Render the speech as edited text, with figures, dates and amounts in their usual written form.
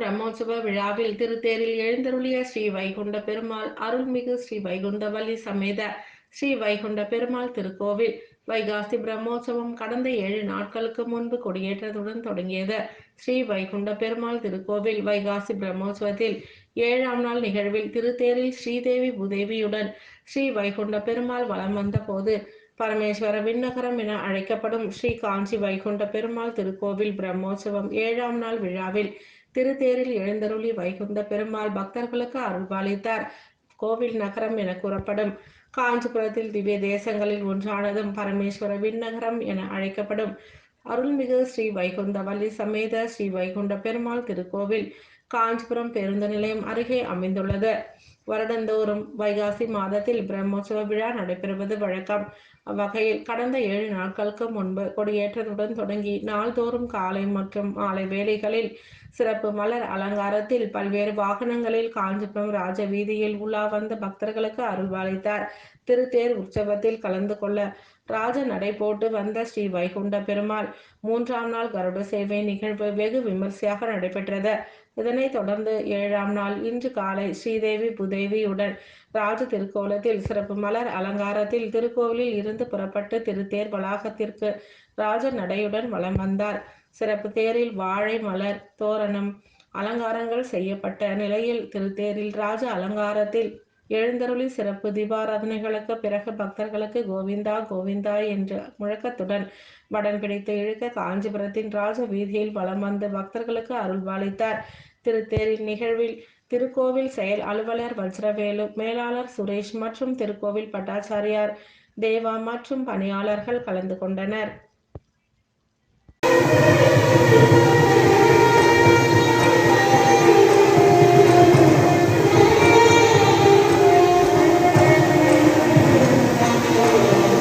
பிரம்மோற்சவ விழாவில் திருத்தேரில் எழுந்தருளிய ஸ்ரீ வைகுண்ட பெருமாள் அருள்மிகு ஸ்ரீ வைகுண்டவல்லி சமேத ஸ்ரீ வைகுண்ட பெருமாள் திருக்கோவில் வைகாசி பிரம்மோற்சவம் கடந்த 7 நாட்களுக்கு முன்பு கொடியேற்றத்துடன் தொடங்கியது. ஸ்ரீ வைகுண்ட பெருமாள் திருக்கோவில் வைகாசி பிரம்மோற்சவத்தில் 7ஆம் நாள் நிகழ்வில் திருத்தேரில் ஸ்ரீதேவி பூதேவியுடன் ஸ்ரீ வைகுண்ட பெருமாள் வலம் வந்த போது பரமேஸ்வர விண்ணகரம் என அழைக்கப்படும் ஸ்ரீ காஞ்சி வைகுண்ட பெருமாள் திருக்கோவில் பிரம்மோற்சவம் 7ஆம் நாள் விழாவில் திருத்தேரில் எழுந்தருளி வைகுண்ட பெருமாள் பக்தர்களுக்கு அருள்பாலித்தார். கோவில் நகரம் என கூறப்படும் காஞ்சிபுரத்தில் திவ்ய தேசங்களில் ஒன்றானதும் பரமேஸ்வர விண்ணகரம் என அழைக்கப்படும் அருள்மிகு ஸ்ரீ வைகுண்டவல்லி சமேத ஸ்ரீ வைகுண்ட பெருமாள் திருக்கோவில் காஞ்சிபுரம் பேருந்து நிலையம் அருகே அமைந்துள்ளது. வருடந்தோறும் வைகாசி மாதத்தில் பிரம்மோற்சவ விழா நடைபெறுவது வழக்கம். அவ்வகையில் கடந்த 7 நாட்களுக்கு முன்பு கொடியேற்றத்துடன் தொடங்கி நாள்தோறும் காலை மற்றும் மாலை வேளைகளில் சிறப்பு மலர் அலங்காரத்தில் பல்வேறு வாகனங்களில் காஞ்சிபுரம் ராஜ வீதியில் உலா வந்த பக்தர்களுக்கு அருள்பாலித்தார். திருத்தேர் உற்சவத்தில் கலந்து கொள்ள ராஜ நடை போட்டு வந்த ஸ்ரீ வைகுண்ட பெருமாள் 3ஆம் நாள் கருட சேவை நிகழ்வு வெகு விமர்சையாக நடைபெற்றது. இதனைத் தொடர்ந்து 7ஆம் நாள் இன்று காலை ஸ்ரீதேவி பூதேவியுடன் ராஜ திருக்கோலத்தில் சிறப்பு மலர் அலங்காரத்தில் திருக்கோவிலில் இருந்து புறப்பட்டு திருத்தேர் வளாகத்திற்கு ராஜ நடையுடன் வலம் வந்தார். சிறப்பு தேரில் வாழை மலர் தோரணம் அலங்காரங்கள் செய்யப்பட்ட நிலையில் திருத்தேரில் ராஜ அலங்காரத்தில் எழுந்தருளி சிறப்பு தீபாராதனைகளுக்கு பிறகு பக்தர்களுக்கு கோவிந்தா கோவிந்தா என்ற முழக்கத்துடன் வடம் பிடித்து இழுக்க காஞ்சிபுரத்தின் ராஜ வீதியில் வலம் வந்து பக்தர்களுக்கு அருள்பாலித்தார். திருத்தேரில் நிகழ்வில் திருக்கோவில் செயல் அலுவலர் வஜ்ரவேலு, மேலாளர் சுரேஷ் மற்றும் திருக்கோவில் பட்டாச்சாரியார் தேவா மற்றும் பணியாளர்கள் கலந்து கொண்டனர்.